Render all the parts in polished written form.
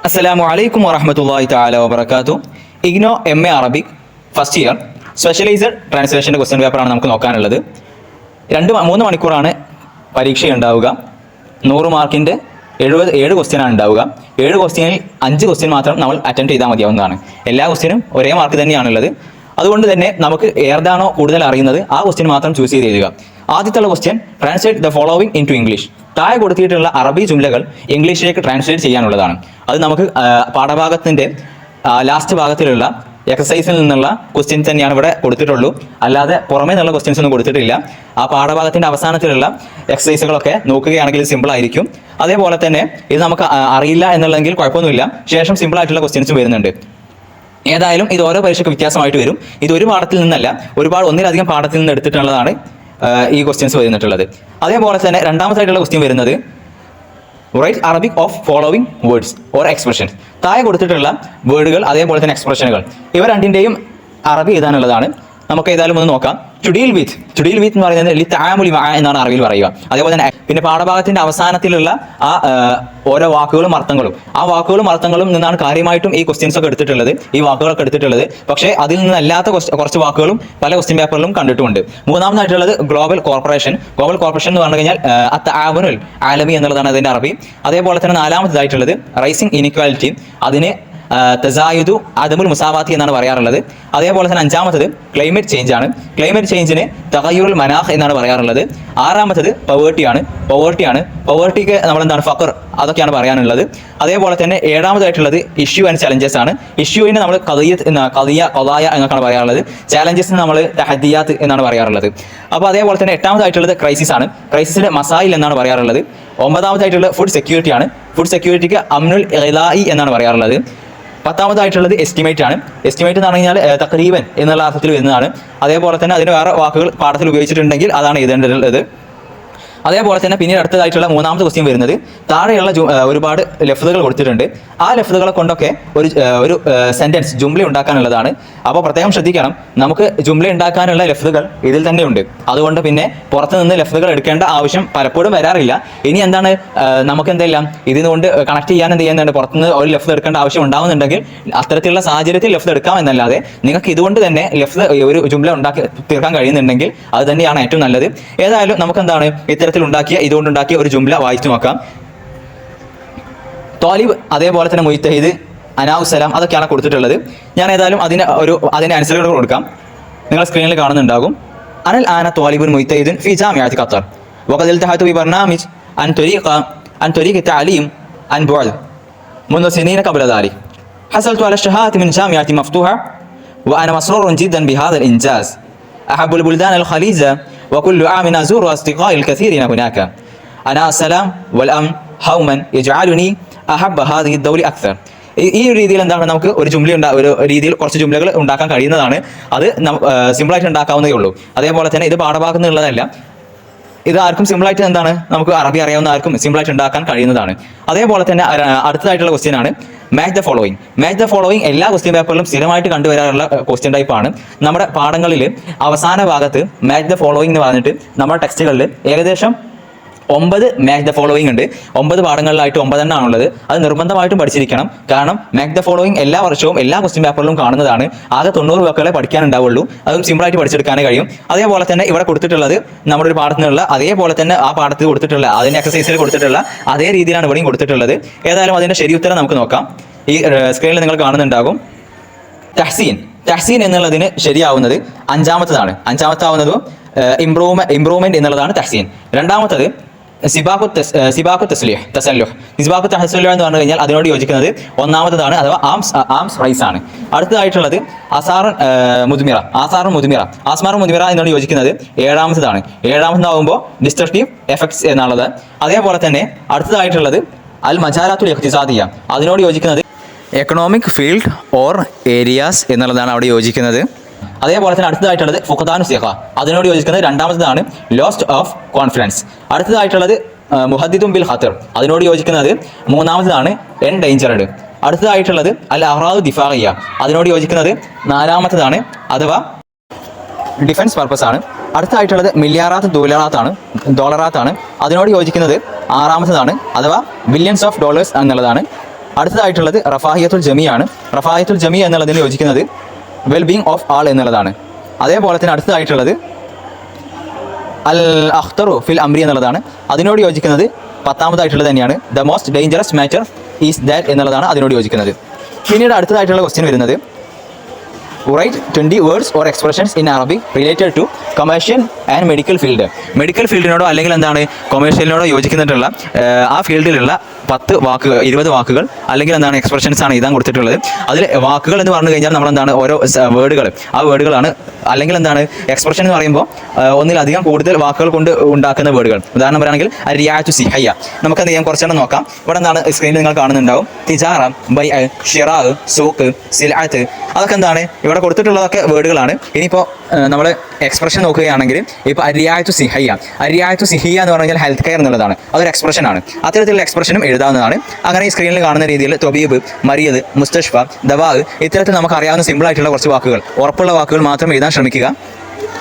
അസ്സലാമു അലൈക്കും വറഹ്മത്തുള്ളാഹി തആല വബറകാതുഹു. IGNOU MA Arabic first year specialised ട്രാൻസ്ലേഷൻ്റെ ക്വസ്റ്റ്യൻ പേപ്പറാണ് നമുക്ക് നോക്കാനുള്ളത്. 2-3 മണിക്കൂറാണ് പരീക്ഷ ഉണ്ടാവുക. 100 മാർക്കിൻ്റെ 7 ക്വസ്റ്റ്യനാണ് ഉണ്ടാവുക. 7 ക്വസ്റ്റ്യനിൽ 5 ക്വസ്റ്റ്യൻ മാത്രം നമ്മൾ അറ്റൻഡ് ചെയ്താൽ മതിയാവുന്നതാണ്. എല്ലാ ക്വസ്റ്റ്യനും ഒരേ മാർക്ക് തന്നെയാണുള്ളത്. അതുകൊണ്ട് തന്നെ നമുക്ക് ഏതാണോ കൂടുതൽ അറിയുന്നത് ആ ക്വസ്റ്റ്യൻ മാത്രം ചൂസ് ചെയ്ത് എഴുതുക. ആദ്യത്തെ question translate the following into English. താഴെ കൊടുത്തിട്ടുള്ള അറബി ജുംലകൾ ഇംഗ്ലീഷിലേക്ക് ട്രാൻസ്ലേറ്റ് ചെയ്യാനുള്ളതാണ്. അത് നമുക്ക് പാഠഭാഗത്തിൻ്റെ ലാസ്റ്റ് ഭാഗത്തിലുള്ള എക്സസൈസിൽ നിന്നുള്ള ക്വസ്റ്റ്യൻസ് തന്നെയാണ് ഇവിടെ കൊടുത്തിട്ടുള്ളൂ. അല്ലാതെ പുറമേ നിന്നുള്ള ക്വസ്റ്റ്യൻസ് ഒന്നും കൊടുത്തിട്ടില്ല. ആ പാഠഭാഗത്തിൻ്റെ അവസാനത്തിലുള്ള എക്സസൈസുകളൊക്കെ നോക്കുകയാണെങ്കിൽ സിമ്പിൾ ആയിരിക്കും. അതേപോലെ തന്നെ ഇത് നമുക്ക് അറിയില്ല എന്നുള്ളതെങ്കിൽ കുഴപ്പമൊന്നുമില്ല, ശേഷം സിമ്പിൾ ആയിട്ടുള്ള ക്വസ്റ്റ്യൻസും വരുന്നുണ്ട്. ഏതായാലും ഇത് ഓരോ പരീക്ഷയ്ക്ക് വ്യത്യാസമായിട്ട് വരും. ഇത് ഒരു പാഠത്തിൽ നിന്നല്ല, ഒന്നിലധികം പാഠത്തിൽ നിന്ന് എടുത്തിട്ടുള്ളതാണ് ഈ ക്വസ്റ്റ്യൻസ് വരുന്നിട്ടുള്ളത്. അതേപോലെ തന്നെ രണ്ടാമതായിട്ടുള്ള ക്വസ്റ്റ്യൻ വരുന്നത് write Arabic of following words or expressions. താഴെ കൊടുത്തിട്ടുള്ള വേർഡുകൾ അതേപോലെ തന്നെ എക്സ്പ്രഷനുകൾ ഇവ രണ്ടിൻ്റെയും അറബി എഴുതാനുള്ളതാണ്. നമുക്ക് ഏതായാലും ഒന്ന് നോക്കാം. ടു ഡീൽ വിത്ത് എന്ന് പറയുന്നത് ലി തആമുലി മഅ എന്നാണ് അറബിയിൽ പറയുക. അതേപോലെ തന്നെ പിന്നെ പാഠഭാഗത്തിന്റെ അവസാനത്തിലുള്ള ആ ഓരോ വാക്കുകളും അർത്ഥങ്ങളും, ആ വാക്കുകളും അർത്ഥങ്ങളും നിന്നാണ് കാര്യമായിട്ടും ഈ ക്വസ്റ്റ്യൻസ് ഒക്കെ എടുത്തിട്ടുള്ളത്, ഈ വാക്കുകളൊക്കെ എടുത്തിട്ടുള്ളത്. പക്ഷേ അതിൽ നിന്നല്ലാത്ത കുറച്ച് വാക്കുകളും പല ക്വസ്റ്റ്യൻ പേപ്പറിലും കണ്ടിട്ടുമുണ്ട്. മൂന്നാമതായിട്ടുള്ളത് ഗ്ലോബൽ കോർപ്പറേഷൻ എന്ന് പറഞ്ഞു കഴിഞ്ഞാൽ അത്തആവുനുൽ ആലമി എന്നുള്ളതാണ് അതിന്റെ അറബി. അതേപോലെ തന്നെ നാലാമതായിട്ടുള്ളത് റൈസിംഗ് ഇനിക്വാലിറ്റി, അതിന് തസായുദു അദമുൽ മുസാവാത്തി എന്നാണ് പറയാറുള്ളത്. അതേപോലെ തന്നെ അഞ്ചാമത്തത് ക്ലൈമറ്റ് ചേഞ്ച് ആണ്. ക്ലൈമറ്റ് ചേഞ്ചിന് തഗയ്യുറുൽ മനാഖ് എന്നാണ് പറയാറുള്ളത്. ആറാമത്തത് പവേർട്ടിക്ക് നമ്മളെന്താണ് ഫഖർ, അതൊക്കെയാണ് പറയാനുള്ളത്. അതേപോലെ തന്നെ ഏഴാമതായിട്ടുള്ളത് ഇഷ്യൂ ആൻഡ് ചലഞ്ചസ് ആണ്. ഇഷ്യൂവിന് നമ്മൾ ഖദായ എന്നൊക്കെയാണ് പറയാറുള്ളത്. ചാലഞ്ചസിന് നമ്മൾ തഹദിയാത്ത് എന്നാണ് പറയാറുള്ളത്. അപ്പോൾ അതേപോലെ തന്നെ എട്ടാമതായിട്ടുള്ളത് ക്രൈസിസ് ആണ്. ക്രൈസിസിന് മസായിൽ എന്നാണ് പറയാറുള്ളത്. ഒമ്പതാമതായിട്ടുള്ളത് ഫുഡ് സെക്യൂരിറ്റി ആണ്. ഫുഡ് സെക്യൂരിറ്റിക്ക് അമ്നുൽ ഇലായി എന്നാണ് പറയാറുള്ളത്. പത്താമതായിട്ടുള്ളത് എസ്റ്റിമേറ്റ് ആണ്. എസ്റ്റിമേറ്റ് എന്ന് പറഞ്ഞു കഴിഞ്ഞാൽ തഖരീബൻ എന്നുള്ള അർത്ഥത്തിൽ വരുന്നതാണ്. അതേപോലെ തന്നെ അതിന് വേറെ വാക്കുകൾ പാഠത്തിൽ ഉപയോഗിച്ചിട്ടുണ്ടെങ്കിൽ അതാണ് എഴുതേണ്ടത്. അതേപോലെ തന്നെ പിന്നീട് അടുത്തതായിട്ടുള്ള മൂന്നാമത്തെ ക്വസ്റ്റ്യൻ വരുന്നത് താഴെയുള്ള ഒരുപാട് ലഫ്ദുകൾ കൊടുത്തിട്ടുണ്ട്. ആ ലഫ്ദുകളെ കൊണ്ടൊക്കെ ഒരു സെന്റൻസ് ജുംല ഉണ്ടാക്കാനുള്ളതാണ്. അപ്പോൾ പ്രത്യേകം ശ്രദ്ധിക്കണം, നമുക്ക് ജുംല ഉണ്ടാക്കാനുള്ള ലഫ്ദുകൾ ഇതിൽ തന്നെ ഉണ്ട്. അതുകൊണ്ട് പിന്നെ പുറത്ത് നിന്ന് ലഫ്ദുകൾ എടുക്കേണ്ട ആവശ്യം പലപ്പോഴും വരാറില്ല. ഇനി എന്താണ് നമുക്ക് എന്തെല്ലാം ഇതിനുകൊണ്ട് കണക്ട് ചെയ്യാൻ എന്ത് ചെയ്യുന്നുണ്ട്, പുറത്തുനിന്ന് ഒരു ലഫ്ദ് എടുക്കേണ്ട ആവശ്യം ഉണ്ടാകുന്നുണ്ടെങ്കിൽ അത്തരത്തിലുള്ള സാഹചര്യത്തിൽ ലഫ്ദ് എടുക്കാം എന്നല്ലാതെ നിങ്ങൾക്ക് ഇതുകൊണ്ട് തന്നെ ലഫ്ദ് ഒരു ജുംല ഉണ്ടാക്കി തീർക്കാൻ കഴിയുന്നുണ്ടെങ്കിൽ അത് തന്നെയാണ് ഏറ്റവും നല്ലത്. ഏതായാലും നമുക്ക് എന്താണ് ഇതുകൊണ്ടുണ്ടാക്കിയ ഒരു ജുംല വായിച്ചു നോക്കാം. ത്വാലിബ്, അതേപോലെ തന്നെ മുജ്തഹിദ്, അനാഉസ്സലാം, അതൊക്കെയാണ് കൊടുത്തിട്ടുള്ളത്. ഞാൻ ഏതായാലും അതിന്റെ ആൻസറുകൾ കൊടുക്കാം. നിങ്ങൾ സ്ക്രീനിൽ കാണുന്നുണ്ടാകും. അനൽ ആന ത്വാലിബുൻ മുജ്തഹിദുൻ ഫി ജാമിഅത്തി ഖത്തർ വഖദ് ഇൽതഹതു ബി ബർനാമിജ് അൻ ത്വരീഖ തഅലീം അൻ ബുഅദ് منذ سنين قبل ذلك حصلت على الشهادة من جامعة مفتوحة وأنا مسرور جدا بهذا الإنجاز. أحب البلدان الخليج وكل عام أزور أصدقائي الكثيرين هناك. أنا السلام والأمن هوما يجعلني أحب هذه الدولة أكثر. ഈ ഒരു രീതിയിൽ എന്താണ് നമുക്ക് ഒരു രീതിയിൽ കുറച്ച് ജുംലകൾ ഉണ്ടാക്കാൻ കഴിയുന്നതാണ്. അത് സിമ്പിളായിട്ട് ഉണ്ടാക്കാവുന്നതേ ഉള്ളൂ. അതേപോലെ തന്നെ ഇത് പാഠഭാഗത്ത് നിന്നുള്ളതല്ല. ഇത് ആർക്കും സിമ്പിളായിട്ട് എന്താണ് നമുക്ക് അറബി അറിയാവുന്ന ആർക്കും സിമ്പിളായിട്ട് ഉണ്ടാക്കാൻ കഴിയുന്നതാണ്. അതേപോലെ തന്നെ അടുത്തതായിട്ടുള്ള ക്വസ്റ്റ്യൻ ആണ് മാച്ച് ദ ഫോളോയിങ്. എല്ലാ ക്വസ്റ്റ്യൻ പേപ്പറിലും സ്ഥിരമായിട്ട് കണ്ടുവരാറുള്ള ക്വസ്റ്റ്യൻ ടൈപ്പ് ആണ്. നമ്മുടെ പാഠങ്ങളിൽ അവസാന ഭാഗത്ത് മാച്ച് ദ ഫോളോയിങ് എന്ന് പറഞ്ഞിട്ട് നമ്മുടെ ടെക്സ്റ്റുകളിൽ ഏകദേശം 9 മാച്ച് ദ ഫോളോയിങ് ഉണ്ട്. 9 പാഠങ്ങളിലായിട്ട് 9 എണ്ണമാണുള്ളത്. അത് നിർബന്ധമായിട്ടും പഠിച്ചിരിക്കണം. കാരണം മാച്ച് ദ ഫോളോയിങ് എല്ലാ വർഷവും എല്ലാ ക്വസ്റ്റ്യൻ പേപ്പറിലും കാണുന്നതാണ്. ആകെ 90 വാക്കുകളെ പഠിക്കാനുണ്ടാവുള്ളൂ. അതും സിമ്പിളായിട്ട് പഠിച്ചെടുക്കാനേ കഴിയും. അതേപോലെ തന്നെ ഇവിടെ കൊടുത്തിട്ടുള്ളത് നമ്മുടെ ഒരു പാഠത്തിൽ നിന്നുള്ള അതേപോലെ തന്നെ ആ പാഠത്തിൽ കൊടുത്തിട്ടുള്ള അതിന്റെ എക്സസൈസിൽ കൊടുത്തിട്ടുള്ള അതേ രീതിയിലാണ് ഇവിടെയും കൊടുത്തിട്ടുള്ളത്. ഏതായാലും അതിന്റെ ശരി ഉത്തരം നമുക്ക് നോക്കാം. ഈ സ്ക്രീനിൽ നിങ്ങൾ കാണുന്നുണ്ടാകും. തഹ്സീൻ എന്നുള്ളതിന് ശരിയാവുന്നത് അഞ്ചാമത്താവുന്നതും ഇംപ്രൂവ്മെന്റ് എന്നുള്ളതാണ് തഹ്സീൻ. രണ്ടാമത്തത് സിബാഖു തസ്ലീഹ് എന്ന് പറഞ്ഞു കഴിഞ്ഞാൽ അതിനോട് യോജിക്കുന്നത് ഒന്നാമതാണ്, അഥവാ ആംസ് റൈസ് ആണ്. അടുത്തതായിട്ടുള്ളത് ആസാറുൻ മുദ്മിറ എന്നോട് യോജിക്കുന്നത് ഏഴാമതാവുമ്പോൾ ഡിസ്ട്രക്റ്റീവ് എഫക്ട്സ് എന്നുള്ളത്. അതേപോലെ തന്നെ അടുത്തതായിട്ടുള്ളത് അൽ മജാലാത്തുൽ ഇഖ്തിസാദിയ, അതിനോട് യോജിക്കുന്നത് എക്കണോമിക് ഫീൽഡ് ഓർ ഏരിയാസ് എന്നുള്ളതാണ് അവിടെ യോജിക്കുന്നത്. അതേപോലെ തന്നെ അടുത്തതായിട്ടുള്ളത് ഫുഖദാനു സിഖ, അതിനോട് യോജിക്കുന്നത് രണ്ടാമത്തതാണ് ലോസ്റ്റ് ഓഫ് കോൺഫിഡൻസ്. അടുത്തതായിട്ടുള്ളത് മുഹദ്ദിദുൻ ബിൽ ഖത്തർ, അതിനോട് യോജിക്കുന്നത് മൂന്നാമത്തതാണ് എൻഡേഞ്ചർഡ്. അടുത്തതായിട്ടുള്ളത് അൽ അഹ്റാദു ദിഫാഇയ്യ, അതിനോട് യോജിക്കുന്നത് നാലാമത്തതാണ്, അഥവാ ഡിഫൻസ് പർപ്പസ് ആണ്. അടുത്തതായിട്ടുള്ളത് മില്യാറാത്ത് ഡോളറാത്താണ്, അതിനോട് യോജിക്കുന്നത് ആറാമത്തതാണ്, അഥവാ ബില്യൺസ് ഓഫ് ഡോളേഴ്സ് എന്നുള്ളതാണ്. അടുത്തതായിട്ടുള്ളത് റഫാഹിയത്തുൽ ജമിയാണ്. റഫാഹിയത്തുൽ ജമി എന്നുള്ളതിന് യോജിക്കുന്നത് വെൽബീങ് ഓഫ് ആൾ എന്നുള്ളതാണ്. അതേപോലെ തന്നെ അടുത്തതായിട്ടുള്ളത് അൽ അഖ്തറു ഫിൽ അംരി എന്നുള്ളതാണ്. അതിനോട് യോജിക്കുന്നത് 10ാമതായിട്ടുള്ളത് തന്നെയാണ്. The most dangerous matter is that എന്നുള്ളതാണ് അതിനോട് യോജിക്കുന്നത്. പിന്നീട് അടുത്തതായിട്ടുള്ള ക്വസ്റ്റ്യൻ വരുന്നത് write 20 words or expressions in Arabic related to commercial and medical field. Medical ഫീൽഡിനോടോ അല്ലെങ്കിൽ എന്താണ് കൊമേഴ്ഷ്യലിനോടോ യോജിക്കുന്നിട്ടുള്ള ആ ഫീൽഡിലുള്ള 10 വാക്കുകൾ 20 വാക്കുകൾ അല്ലെങ്കിൽ എന്താണ് എക്സ്പ്രഷൻസ് ആണ് എഴുതാൻ കൊടുത്തിട്ടുള്ളത്. അതിൽ വാക്കുകൾ എന്ന് പറഞ്ഞു കഴിഞ്ഞാൽ നമ്മളെന്താണ് ഓരോ വേർഡുകൾ, ആ വേർഡുകളാണ്. അല്ലെങ്കിൽ എന്താണ് എക്സ്പ്രഷൻ എന്ന് പറയുമ്പോൾ ഒന്നിലധികം കൂടുതൽ വാക്കുകൾ കൊണ്ട് ഉണ്ടാക്കുന്ന വേർഡുകൾ. ഉദാഹരണം പറയുകയാണെങ്കിൽ റിയാറ്റു സിഹയ്യ. നമുക്ക് എന്ത് ചെയ്യാം, കുറച്ചെണ്ണം നോക്കാം. ഇവിടെ എന്താണ് സ്ക്രീനിൽ നിങ്ങൾ കാണുന്നുണ്ടാവും. തിജാറ, ബൈ, ഷിറാ, സൂക്ക്, സിൽഅത്ത്. അതൊക്കെ എന്താണ് ഇവിടെ കൊടുത്തിട്ടുള്ളതൊക്കെ വേർഡുകളാണ്. ഇനിയിപ്പോൾ നമ്മൾ എക്സ്പ്രഷൻ നോക്കുകയാണെങ്കിൽ ഇപ്പോൾ അരിയായത്തു സിഹയ്യ. അരിയായത്തു സിഹിയ എന്ന് പറഞ്ഞാൽ ഹെൽത്ത് കെയർ എന്നുള്ളതാണ്. അതൊരു എക്സ്പ്രഷനാണ്. അത്തരത്തിലുള്ള എക്സ്പ്രഷനും എഴുതാവുന്നതാണ്. അങ്ങനെ ഈ സ്ക്രീനിൽ കാണുന്ന രീതിയിൽ തൊബീബ്, മറിയത്, മുസ്തഷ്ഫ, ദവാ, ഇത്തരത്തിൽ നമുക്ക് അറിയാവുന്ന സിമ്പിൾ ആയിട്ടുള്ള കുറച്ച് വാക്കുകൾ, ഉറപ്പുള്ള വാക്കുകൾ മാത്രം എഴുതാൻ ശ്രമിക്കുക.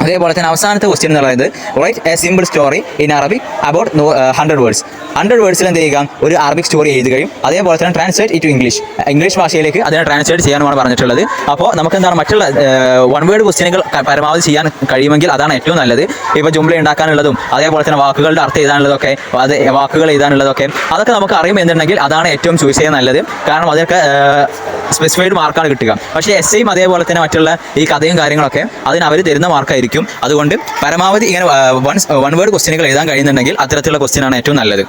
അതേപോലെ തന്നെ അവസാനത്തെ ക്വസ്റ്റ്യൻ എന്ന് പറയുന്നത് write a simple story in Arabic about 100 words. 100 വേർഡ്സിൽ എന്ത് ചെയ്യുക, ഒരു അറബിക് സ്റ്റോറി എഴുതുകയും അതേപോലെ തന്നെ ട്രാൻസ്ലേറ്റ് ഇറ്റ് ടു ഇംഗ്ലീഷ് ഭാഷയിലേക്ക് അതിനെ ട്രാൻസ്ലേറ്റ് ചെയ്യാനുമാണ് പറഞ്ഞിട്ടുള്ളത്. അപ്പോൾ നമുക്ക് എന്താണ് മറ്റുള്ള 1 വേർഡ് ക്വസ്റ്റ്യനുകൾ പരമാവധി ചെയ്യാൻ കഴിയുമെങ്കിൽ അതാണ് ഏറ്റവും നല്ലത്. ഇപ്പോൾ ജുംല ഉണ്ടാക്കാനുള്ളതും അതേപോലെ തന്നെ വാക്കുകളുടെ അർത്ഥം എഴുതാനുള്ളതൊക്കെ, അത് വാക്കുകൾ എഴുതാനുള്ളതൊക്കെ അതൊക്കെ നമുക്ക് അറിയും എന്നുണ്ടെങ്കിൽ അതാണ് ഏറ്റവും ചൂസ് ചെയ്യാൻ നല്ലത്. കാരണം അതൊക്കെ സ്പെസിഫൈഡ് മാർക്കാണ് കിട്ടുക. പക്ഷേ എസ്സേയും അതേപോലെ തന്നെ മറ്റുള്ള ഈ കഥയും കാര്യങ്ങളൊക്കെ അതിന് അവർ തരുന്ന മാർക്കായിരിക്കും. അതുകൊണ്ട് പരമാവധി ഇങ്ങനെ 1 വേർഡ് ക്വസ്റ്റ്യനുകൾ എഴുതാൻ കഴിയുന്നുണ്ടെങ്കിൽ അത്തരത്തിലുള്ള ക്വസ്റ്റ്യനാണ് ഏറ്റവും നല്ലത്.